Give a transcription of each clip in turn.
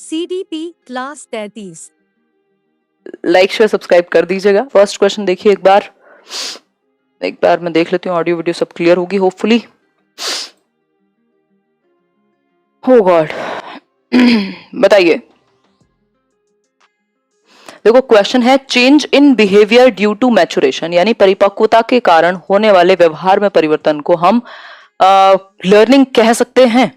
CDP class 33। Like share subscribe कर दीजिएगा। First question देखिए एक बार मैं देख लेती हूँ, ऑडियो वीडियो सब क्लियर होगी होपफुली। हो गॉड बताइए। देखो क्वेश्चन है change in behaviour due to maturation, यानी परिपक्वता के कारण होने वाले व्यवहार में परिवर्तन को हम लर्निंग कह सकते हैं।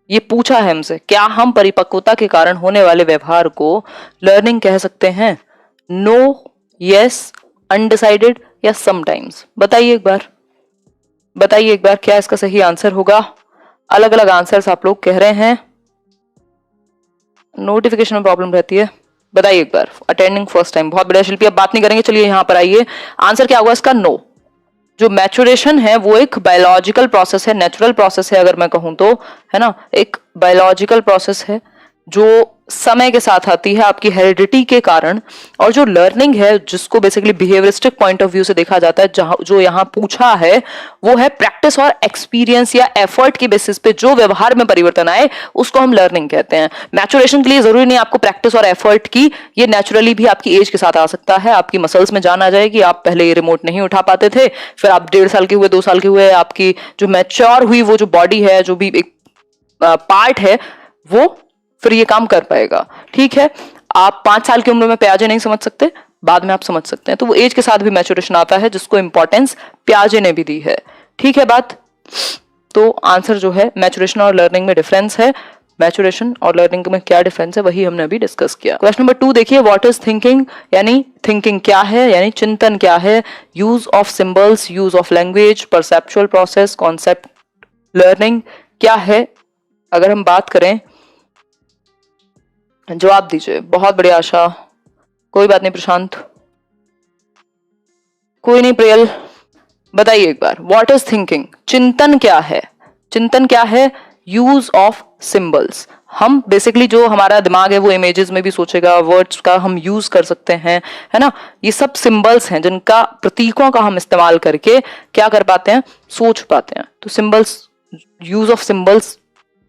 ये पूछा है हमसे, क्या हम परिपक्वता के कारण होने वाले व्यवहार को लर्निंग कह सकते हैं? नो, यस, अनडिसाइडेड या समटाइम्स? बताइए एक बार क्या इसका सही आंसर होगा। अलग अलग आंसर्स आप लोग कह रहे हैं, नोटिफिकेशन में प्रॉब्लम रहती है। बताइए एक बार। अटेंडिंग फर्स्ट टाइम, बहुत बढ़िया शिल्पी। अब बात नहीं करेंगे, चलिए यहां पर आइए। आंसर क्या होगा इसका? नो। जो मैचुरेशन है वो एक बायोलॉजिकल प्रोसेस है, नेचुरल प्रोसेस है अगर मैं कहूं तो, है ना, एक बायोलॉजिकल प्रोसेस है जो समय के साथ आती है आपकी हेरिडिटी के कारण। और जो लर्निंग है, जिसको basically behaviouristic point of view से देखा जाता है, जहां जो यहाँ पूछा है वो है प्रैक्टिस और एक्सपीरियंस या एफर्ट के बेसिस पे जो व्यवहार में परिवर्तन आए उसको हम लर्निंग कहते हैं। मैचुरेशन के लिए जरूरी नहीं आपको प्रैक्टिस और एफर्ट की, ये नेचुरली भी आपकी एज के साथ आ सकता है। आपकी मसल्स में जान आ जाएगी, आप पहले ये रिमोट नहीं उठा पाते थे, फिर आप 1.5 साल के हुए, 2 साल के हुए, आपकी जो मैच्योर हुई वो जो बॉडी है, जो भी एक पार्ट है, वो फिर ये काम कर पाएगा। ठीक है, आप 5 साल की उम्र में प्याजे नहीं समझ सकते, बाद में आप समझ सकते हैं। तो वो एज के साथ भी मैचुरेशन आता है, जिसको इंपॉर्टेंस प्याजे ने भी दी है। ठीक है बात। तो आंसर जो है, मैचुरेशन और लर्निंग में डिफरेंस है। मैचुरेशन और लर्निंग में क्या डिफरेंस है वही हमने अभी डिस्कस किया। क्वेश्चन नंबर 2 देखिए, व्हाट इज थिंकिंग, यानी थिंकिंग क्या है, यानी चिंतन क्या है। Use of symbols, use of language, perceptual process, concept learning क्या है। अगर हम बात करें, जवाब दीजिए। बहुत बढ़िया आशा, कोई बात नहीं प्रशांत, कोई नहीं प्रियल, बताइए एक बार। व्हाट इज थिंकिंग, चिंतन क्या है। चिंतन क्या है? Use of symbols. हम बेसिकली जो हमारा दिमाग है वो इमेजेस में भी सोचेगा, वर्ड्स का हम यूज कर सकते हैं, है ना। ये सब सिंबल्स हैं जिनका, प्रतीकों का हम इस्तेमाल करके क्या कर पाते हैं, सोच पाते हैं। तो symbols, use of symbols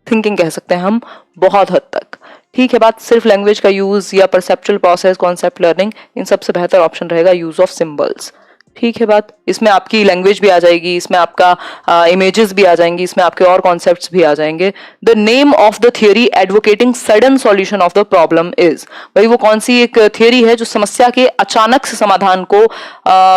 thinking कह सकते हैं हम बहुत हद तक। ठीक है बात। सिर्फ लैंग्वेज का यूज या परसेप्चुअल प्रोसेस, कॉन्सेप्ट लर्निंग, इन सबसे बेहतर ऑप्शन रहेगा यूज ऑफ सिंबल्स। ठीक है बात। इसमें आपकी लैंग्वेज भी आ जाएगी, इसमें आपका इमेजेस भी आ जाएंगी, इसमें आपके और कॉन्सेप्ट्स भी आ जाएंगे। The name of the theory advocating sudden solution of the problem is, भाई वो कौन सी एक थियरी है जो समस्या के अचानक से समाधान को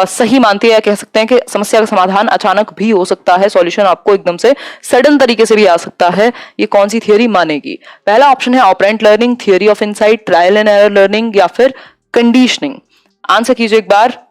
सही मानती है। कह सकते हैं कि समस्या का समाधान अचानक भी हो सकता है, सॉल्यूशन आपको एकदम से सडन तरीके से भी आ सकता है। ये कौन सी थियरी मानेगी? पहला ऑप्शन है operant learning, theory of insight, trial and error learning या फिर कंडीशनिंग। आंसर कीजिए एक बार,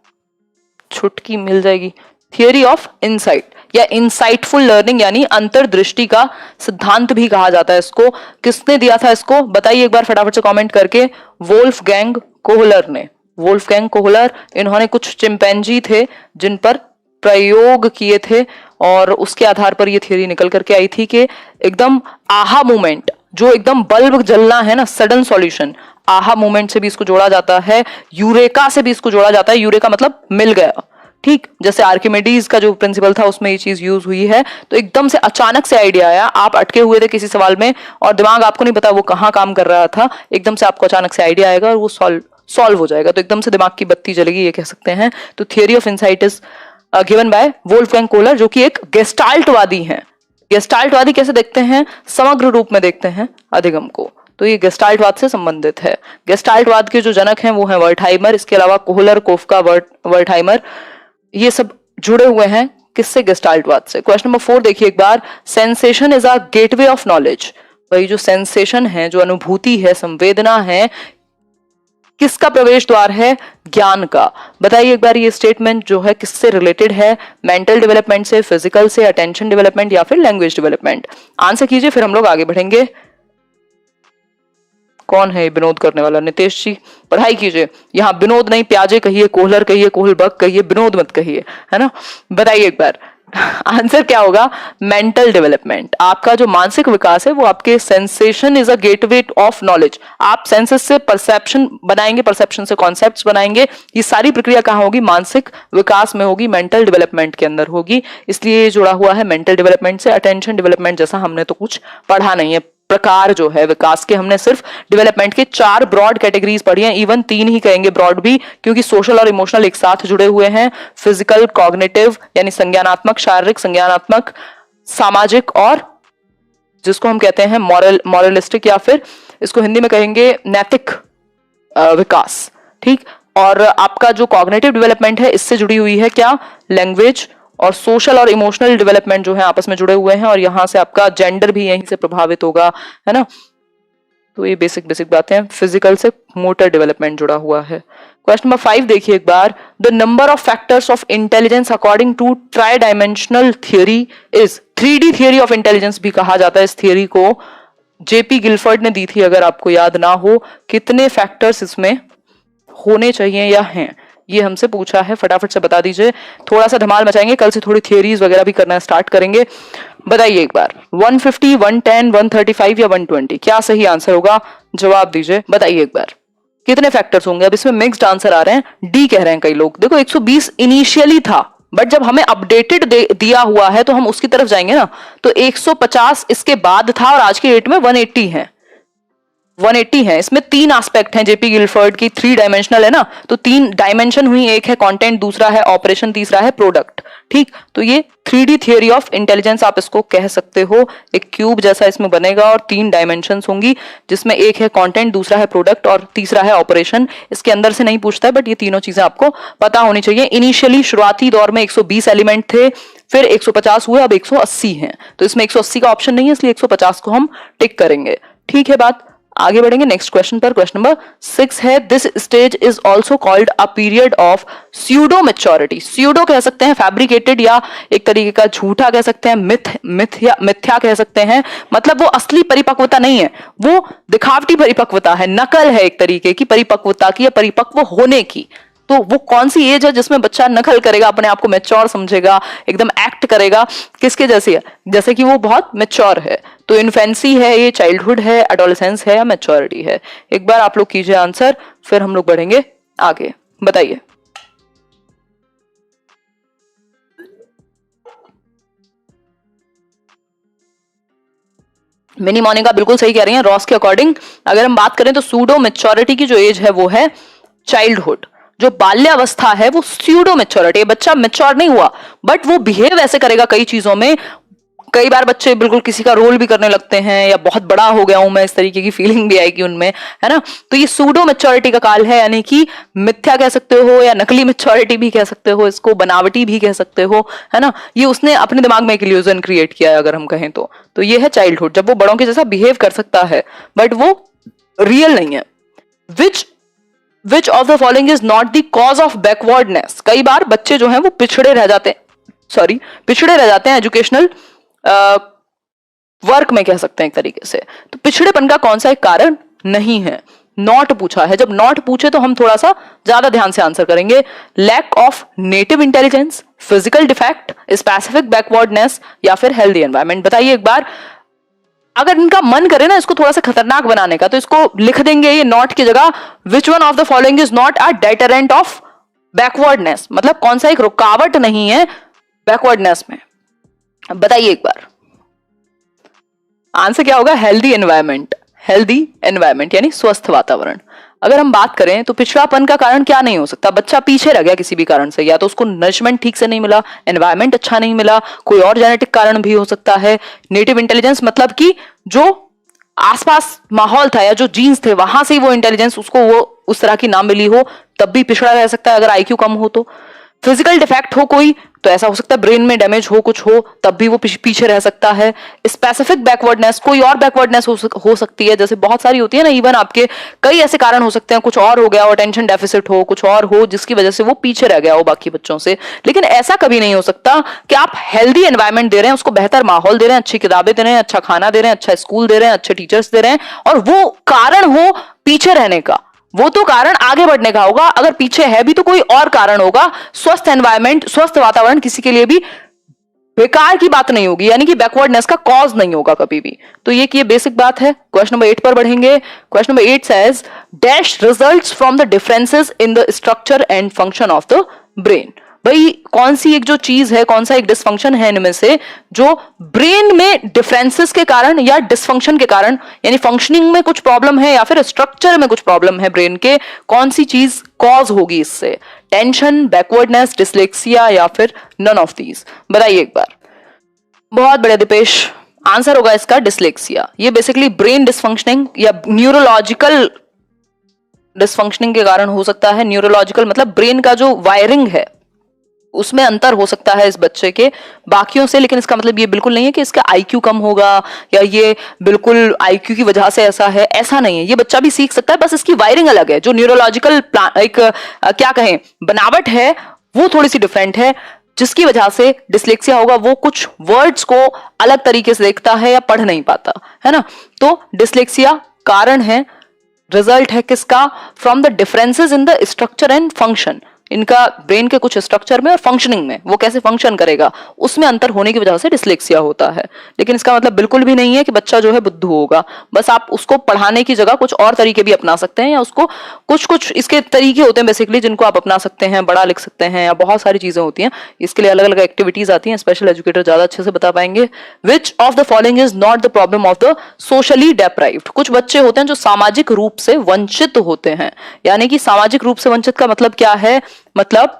छुटकी मिल जाएगी। थियरी ऑफ इनसाइट या इनसाइटफुल लर्निंग, यानी अंतर्दृष्टि का सिद्धांत भी कहा जाता है इसको। किसने दिया था इसको, बताइए एक बार फटाफट से कमेंट करके। वोल्फगैंग कोहलर ने। वोल्फगैंग कोहलर, इन्होंने कुछ चिंपैंजी थे जिन पर प्रयोग किए थे और उसके आधार पर यह थियरी निकल करके आई थी कि एकदम आहा मोमेंट, जो एकदम बल्ब जलना है ना, सडन सॉल्यूशन, आहा मोमेंट से भी इसको जोड़ा जाता है, यूरेका से भी इसको जोड़ा जाता है। यूरेका मतलब मिल गया। ठीक, जैसे आर्किमिडीज का जो प्रिंसिपल था उसमें ये चीज यूज हुई है। तो एकदम से अचानक से आइडिया आया, आप अटके हुए थे किसी सवाल में और दिमाग आपको नहीं पता वो कहाँ काम कर रहा था, एकदम से आपको अचानक से आइडिया आएगा और वो सॉल्व हो जाएगा। तो एकदम से दिमाग की बत्ती जलेगी, ये कह सकते हैं। तो theory of insight is given by Wolfgang Kohler, जो कि एक गेस्टाल्टवादी हैं। गेस्टाल्टवादी कैसे देखते हैं, समग्र रूप में देखते हैं अधिगम को। तो ये गेस्टाल्टवाद से संबंधित है। गेस्टाल्टवाद के जो जनक हैं वो हैं वर्टहाइमर, इसके अलावा कोहलर, कोफका, वर्टहाइमर, ये सब जुड़े हुए हैं किससे, गेस्टाल्टवाद से। क्वेश्चन नंबर 4 देखिए एक बार। Sensation is a gateway of knowledge, वही जो सेंसेशन है, जो अनुभूति है, संवेदना है, किसका प्रवेश द्वार है, ज्ञान का। बताइए एक बार ये स्टेटमेंट जो है किससे रिलेटेड है, मेंटल डेवलपमेंट से, फिजिकल से, अटेंशन डेवलपमेंट या फिर लैंग्वेज डेवलपमेंट। आंसर कीजिए, फिर हम लोग आगे बढ़ेंगे। कौन है विनोद करने वाला, नितेश जी, पढ़ाई कीजिए। यहाँ विनोद नहीं, प्याजे कहिए, कोहलर कहिए, कोहलबग कहिए, विनोद मत कहिए, है ना। बताइए एक बार आंसर क्या होगा, मेंटल डेवलपमेंट। आपका जो मानसिक विकास है वो आपके sensation is a gateway of knowledge. आप सेंसेस से परसेप्शन बनाएंगे, परसेप्शन से कॉन्सेप्ट्स बनाएंगे। ये सारी प्रक्रिया कहाँ होगी, मानसिक विकास में होगी, मेंटल डेवलपमेंट के अंदर होगी। इसलिए ये जुड़ा हुआ है मेंटल डेवलपमेंट से। अटेंशन डेवलपमेंट जैसा हमने तो कुछ पढ़ा नहीं है, प्रकार जो है विकास के, हमने सिर्फ डेवलपमेंट के 4 ब्रॉड कैटेगरीज पढ़ी हैं, इवन 3 ही कहेंगे ब्रॉड भी, क्योंकि सोशल और इमोशनल एक साथ जुड़े हुए हैं। फिजिकल, कॉग्निटिव यानी संज्ञानात्मक, शारीरिक, संज्ञानात्मक, सामाजिक, और जिसको हम कहते हैं मॉरलिस्टिक, या फिर इसको हिंदी में कहेंगे नैतिक विकास। ठीक, और आपका जो कॉग्निटिव डेवलपमेंट है इससे जुड़ी हुई है क्या, लैंग्वेज, और सोशल और इमोशनल डेवलपमेंट जो है आपस में जुड़े हुए हैं, और यहां से आपका जेंडर भी यहीं से प्रभावित होगा, है ना। तो ये बेसिक बातें हैं। फिजिकल से मोटर डेवलपमेंट जुड़ा हुआ है। क्वेश्चन नंबर 5 देखिए एक बार, the number of factors of intelligence according to tri dimensional theory is, 3D theory of intelligence भी कहा जाता है इस थियोरी को, जेपी गिलफर्ड ने दी थी अगर आपको याद ना हो। कितने फैक्टर्स इसमें होने चाहिए या हैं, ये हमसे पूछा है, फटाफट से बता दीजिए। थोड़ा सा धमाल मचाएंगे, कल से थोड़ी थियरीज वगैरह भी करना स्टार्ट करेंगे। बताइए एक बार, 150, 110, 135 या 120, क्या सही आंसर होगा, जवाब दीजिए। बताइए एक बार कितने फैक्टर्स होंगे। अब इसमें मिक्स्ड आंसर आ रहे हैं, डी कह रहे हैं कई लोग। देखो 120 इनिशियली था, बट जब हमें अपडेटेड दिया हुआ है तो हम उसकी तरफ जाएंगे ना, तो 150 इसके बाद था, और आज की डेट में 180 है। 180 है। इसमें 3 एस्पेक्ट हैं जेपी गिलफर्ड की, 3 डायमेंशनल है ना, तो 3 डायमेंशन हुई, एक है कंटेंट, दूसरा है ऑपरेशन, तीसरा है प्रोडक्ट। ठीक, तो ये 3D थियोरी ऑफ इंटेलिजेंस आप इसको कह सकते हो। एक क्यूब जैसा इसमें बनेगा और 3 डायमेंशंस होंगी, जिसमें एक है कंटेंट, दूसरा है प्रोडक्ट और तीसरा है ऑपरेशन। इसके अंदर से नहीं पूछता है, बट ये तीनों चीजें आपको पता होनी चाहिए। इनिशियली शुरुआती दौर में 120 एलिमेंट थे, फिर 150 हुए, अब 180 हैं, तो इसमें 180 का ऑप्शन नहीं है, इसलिए 150 को हम टिक करेंगे। ठीक है बात, आगे बढ़ेंगे नेक्स्ट क्वेश्चन पर। क्वेश्चन नंबर 6 है, this stage is also called a period of pseudo maturity. Pseudo कह सकते हैं फैब्रिकेटेड, या एक तरीके का झूठा कह सकते हैं, मिथ्या कह सकते हैं। मतलब वो असली परिपक्वता नहीं है, वो दिखावटी परिपक्वता है, नकल है एक तरीके की परिपक्वता की या परिपक्व होने की। तो वो कौन सी एज है जिसमें बच्चा नकल करेगा, अपने आप को मैच्योर समझेगा, एकदम एक्ट करेगा किसके जैसे है, जैसे कि वो बहुत मैच्योर है। तो इन्फेंसी है ये, चाइल्डहुड है, एडोलेसेंस है, या मैच्योरिटी है। एक बार आप लोग कीजिए आंसर, फिर हम लोग बढ़ेंगे आगे। बताइए। मिनी मोनिका बिल्कुल सही कह रही हैं। रॉस के अकॉर्डिंग अगर हम बात करें तो सूडो मैच्योरिटी की जो एज है वो है चाइल्डहुड। जो बाल्यावस्था है वो स्यूडो मैच्योरिटी, बच्चा मैच्योर नहीं हुआ, बट वो बिहेव ऐसे करेगा कई चीजों में। कई बार बच्चे बिल्कुल किसी का रोल भी करने लगते हैं, या बहुत बड़ा हो गया हूं मैं, इस तरीके की फीलिंग भी आएगी उनमें, है ना। तो ये सूडो मैच्योरिटी का काल है, यानी कि मिथ्या कह सकते हो, या नकली मैच्योरिटी भी कह सकते हो, इसको बनावटी भी कह सकते हो, है ना। ये उसने अपने दिमाग में एक इल्यूजन क्रिएट किया है अगर हम कहें तो ये है चाइल्डहुड, जब वो बड़ों के जैसा बिहेव कर सकता है, बट वो रियल नहीं है। विच of the following is not the cause of backwardness. कई बार बच्चे जो हैं वो पिछड़े रह जाते हैं एजुकेशनल वर्क में कह सकते हैं एक तरीके से। तो पिछड़ेपन का कौन सा एक कारण नहीं है। नॉट पूछा है, जब नॉट पूछे तो हम थोड़ा सा ज्यादा ध्यान से आंसर करेंगे। Lack of native intelligence, physical defect, specific backwardness, या फिर हेल्दी एनवायरमेंट। बताइए एक बार, अगर इनका मन करे ना इसको थोड़ा सा खतरनाक बनाने का, तो इसको लिख देंगे ये नॉट की जगह, which one of the following is not a deterrent of backwardness. मतलब कौन सा एक रुकावट नहीं है बैकवर्डनेस में। बताइए एक बार, आंसर क्या होगा, हेल्दी एनवायरमेंट यानी स्वस्थ वातावरण। अगर हम बात करें तो पिछड़ापन का कारण क्या नहीं हो सकता, बच्चा पीछे रह गया किसी भी कारण से, या तो उसको नरिशमेंट ठीक से नहीं मिला, एनवायरमेंट अच्छा नहीं मिला, कोई और जेनेटिक कारण भी हो सकता है। नेटिव इंटेलिजेंस मतलब कि जो आसपास माहौल था या जो जीन्स थे वहां से वो इंटेलिजेंस उसको वो उस तरह की ना मिली हो, तब भी पिछड़ा रह सकता है अगर आईक्यू कम हो तो। फिजिकल डिफेक्ट हो कोई तो ऐसा हो सकता है ब्रेन में डैमेज हो, कुछ हो, तब भी वो पीछे रह सकता है। स्पेसिफिक बैकवर्डनेस, कोई और बैकवर्डनेस हो सकती है, जैसे बहुत सारी होती है ना, इवन आपके कई ऐसे कारण हो सकते हैं, कुछ और हो गया हो, अटेंशन डेफिसिट हो, कुछ और हो जिसकी वजह से वो पीछे रह गया हो बाकी बच्चों से। लेकिन ऐसा कभी नहीं हो सकता कि आप हेल्दी एनवायरमेंट दे रहे हैं, उसको बेहतर माहौल दे रहे हैं, अच्छी किताबें दे रहे हैं, अच्छा खाना दे रहे हैं, अच्छा स्कूल दे रहे हैं, अच्छे टीचर्स दे रहे हैं, और वो कारण हो पीछे रहने का। वो तो कारण आगे बढ़ने का होगा, अगर पीछे है भी तो कोई और कारण होगा। स्वस्थ एनवायरमेंट, स्वस्थ वातावरण किसी के लिए भी बेकार की बात नहीं होगी, यानी कि बैकवर्डनेस का कॉज नहीं होगा कभी भी। तो ये बेसिक बात है। क्वेश्चन नंबर 8 पर बढ़ेंगे। Question number 8 says dash results from the differences in the structure and function of the brain. भाई कौन सी एक जो चीज है, कौन सा एक डिसफंक्शन है इनमें से जो ब्रेन में डिफरेंसेस के कारण या डिसफंक्शन के कारण, यानी फंक्शनिंग में कुछ प्रॉब्लम है या फिर स्ट्रक्चर में कुछ प्रॉब्लम है ब्रेन के, कौन सी चीज कॉज होगी इससे? टेंशन, बैकवर्डनेस, डिसलेक्सिया या फिर नन ऑफ दीज? बताइए एक बार। बहुत बढ़िया दीपेश, आंसर होगा इसका डिसलेक्सिया। ये बेसिकली ब्रेन डिसफंक्शनिंग या न्यूरोलॉजिकल डिसफंक्शनिंग के कारण हो सकता है। न्यूरोलॉजिकल मतलब ब्रेन का जो वायरिंग है उसमें अंतर हो सकता है इस बच्चे के बाकियों से, लेकिन इसका मतलब ये बिल्कुल नहीं है कि इसका आईक्यू कम होगा या ये बिल्कुल आईक्यू की वजह से ऐसा है, ऐसा नहीं है। ये बच्चा भी सीख सकता है, बस इसकी वायरिंग अलग है। जो न्यूरोलॉजिकल एक क्या कहें बनावट है वो थोड़ी सी डिफरेंट है, जिसकी वजह से डिसलेक्सिया होगा। वो कुछ वर्ड्स को अलग तरीके से देखता है या पढ़ नहीं पाता है ना। तो डिसलेक्सिया कारण है, रिजल्ट है किसका? From the differences in the structure and function. इनका ब्रेन के कुछ स्ट्रक्चर में और फंक्शनिंग में, वो कैसे फंक्शन करेगा उसमें अंतर होने की वजह से डिसलेक्सिया होता है। लेकिन इसका मतलब बिल्कुल भी नहीं है कि बच्चा जो है बुद्धू होगा। बस आप उसको पढ़ाने की जगह कुछ और तरीके भी अपना सकते हैं, या उसको कुछ इसके तरीके होते हैं बेसिकली जिनको आप अपना सकते हैं। बड़ा लिख सकते हैं या बहुत सारी चीजें होती हैं, इसके लिए अलग अलग एक्टिविटीज आती हैं। स्पेशल एजुकेटर ज्यादा अच्छे से बता पाएंगे। Which of the following is not the problem of the socially deprived? कुछ बच्चे होते हैं जो सामाजिक रूप से वंचित होते हैं। यानी कि सामाजिक रूप से वंचित का मतलब क्या है? मतलब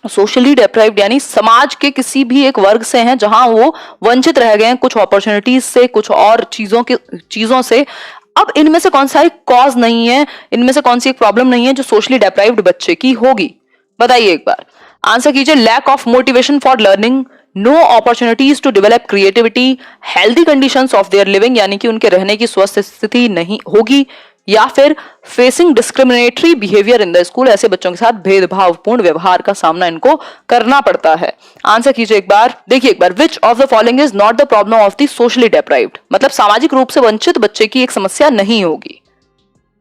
सोशली डेप्राइव्ड यानी समाज के किसी भी एक वर्ग से हैं जहां वो वंचित रह गए हैं कुछ अपॉर्चुनिटीज से, कुछ और चीजों से। अब इनमें से कौन सा एक कॉज नहीं है, इनमें से कौन सी एक प्रॉब्लम नहीं है जो सोशली डेप्राइव्ड बच्चे की होगी? बताइए एक बार, आंसर कीजिए। Lack of motivation for learning, no opportunities to develop creativity, healthy conditions of their living यानी कि उनके रहने की स्वस्थ स्थिति नहीं होगी, या फिर facing discriminatory behaviour in the school, ऐसे बच्चों के साथ भेदभावपूर्ण व्यवहार का सामना इनको करना पड़ता है। आंसर कीजिए एक बार, देखिए एक बार। Which of the following is not the problem of the socially deprived? मतलब सामाजिक रूप से वंचित बच्चे की एक समस्या नहीं होगी।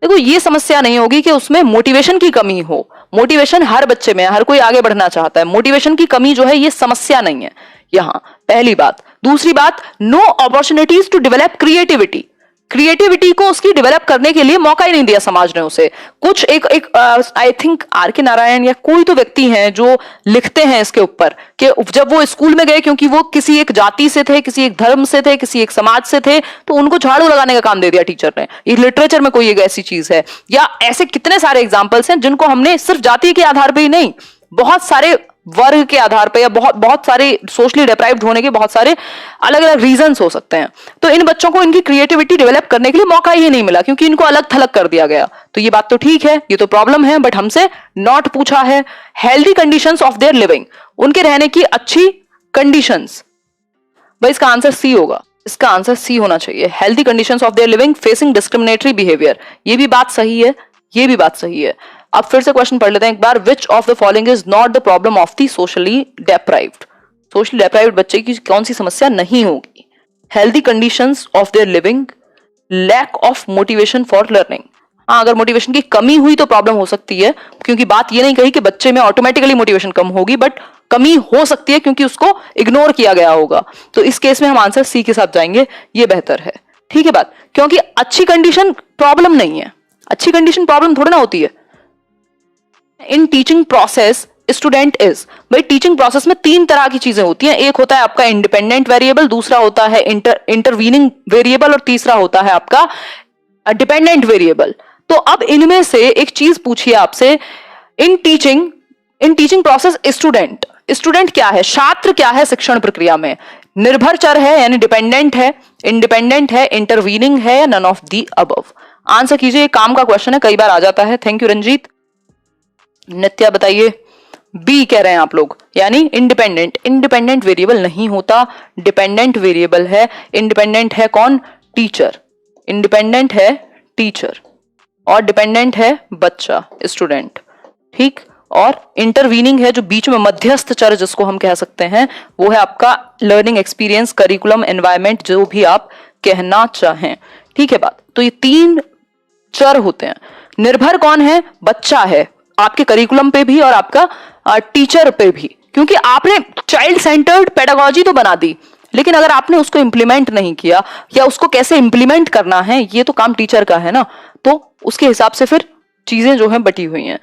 देखो ये समस्या नहीं होगी कि उसमें मोटिवेशन की कमी हो। मोटिवेशन हर बच्चे में, हर कोई आगे बढ़ना चाहता है। मोटिवेशन की कमी जो है ये समस्या नहीं है यहां, पहली बात। दूसरी बात, no opportunities to develop creativity, creativity को उसकी डेवलप करने के लिए मौका ही नहीं दिया समाज ने उसे। कुछ एक आई थिंक आर के नारायण या कोई तो व्यक्ति हैं जो लिखते हैं इसके ऊपर कि जब वो स्कूल में गए, क्योंकि वो किसी एक जाति से थे, किसी एक धर्म से थे, किसी एक समाज से थे, तो उनको झाड़ू लगाने का काम दे दिया टीचर ने। ये लिटरेचर में कोई एक ऐसी चीज है, या ऐसे कितने सारे एग्जाम्पल्स हैं जिनको हमने सिर्फ जाति के आधार पर ही नहीं, बहुत सारे वर्ग के आधार पर या बहुत सारे सोशली डिप्राइव्ड होने के बहुत सारे अलग अलग रीजंस हो सकते हैं। तो इन बच्चों को इनकी क्रिएटिविटी डेवलप करने के लिए मौका ही नहीं मिला, क्योंकि इनको अलग थलग कर दिया गया। तो ये बात तो ठीक है, ये तो प्रॉब्लम है, बट हमसे नॉट पूछा है। Healthy conditions of their living, उनके रहने की अच्छी कंडीशंस, भाई इसका आंसर सी होगा। इसका आंसर सी होना चाहिए। Healthy conditions of their living, facing discriminatory behaviour, ये भी बात सही है, ये भी बात सही है। अब फिर से क्वेश्चन पढ़ लेते हैं एक बार। Which of the following is not the problem of the socially deprived? Socially deprived बच्चे की कौन सी समस्या नहीं होगी? Healthy conditions of their living, lack of motivation for learning. हाँ, अगर मोटिवेशन की कमी हुई तो प्रॉब्लम हो सकती है, क्योंकि बात ये नहीं कही कि बच्चे में ऑटोमेटिकली मोटिवेशन कम होगी, बट कमी हो सकती है क्योंकि उसको इग्नोर किया गया होगा। तो इस केस में हम आंसर सी के साथ जाएंगे, ये बेहतर है। ठीक है बात, क्योंकि अच्छी कंडीशन प्रॉब्लम नहीं है, अच्छी कंडीशन प्रॉब्लम थोड़ी ना होती है। In teaching process student is, भाई टीचिंग प्रोसेस में तीन तरह की चीजें होती हैं। एक होता है आपका इंडिपेंडेंट वेरिएबल, दूसरा होता है इंटरवीनिंग वेरिएबल, और तीसरा होता है आपका डिपेंडेंट वेरिएबल। तो अब इनमें से एक चीज पूछिए आपसे, इन टीचिंग प्रोसेस स्टूडेंट क्या है, छात्र क्या है शिक्षण प्रक्रिया में? निर्भर चर है यानी डिपेंडेंट है, इंडिपेंडेंट है, इंटरवीनिंग है, या none of the above? Answer कीजिए, काम का क्वेश्चन है, कई बार आ जाता है। Thank you Ranjit. नित्या बताइए, बी कह रहे हैं आप लोग, यानी इंडिपेंडेंट वेरिएबल नहीं होता, डिपेंडेंट वेरिएबल है। इंडिपेंडेंट है कौन? टीचर। इंडिपेंडेंट है टीचर और डिपेंडेंट है बच्चा, स्टूडेंट। ठीक, और इंटरवीनिंग है जो बीच में मध्यस्थ चर जिसको हम कह सकते हैं, वो है आपका लर्निंग एक्सपीरियंस, करिकुलम, एनवायरमेंट, जो भी आप कहना चाहें। ठीक है बात। तो ये तीन चर होते हैं। निर्भर कौन है? बच्चा है, आपके करिकुलम पे भी और आपका टीचर पे भी, क्योंकि आपने चाइल्ड सेंटर्ड पेडागोजी तो बना दी, लेकिन अगर आपने उसको इंप्लीमेंट नहीं किया या उसको कैसे इंप्लीमेंट करना है ये तो काम टीचर का है ना। तो उसके हिसाब से फिर चीजें जो है बटी हुई हैं।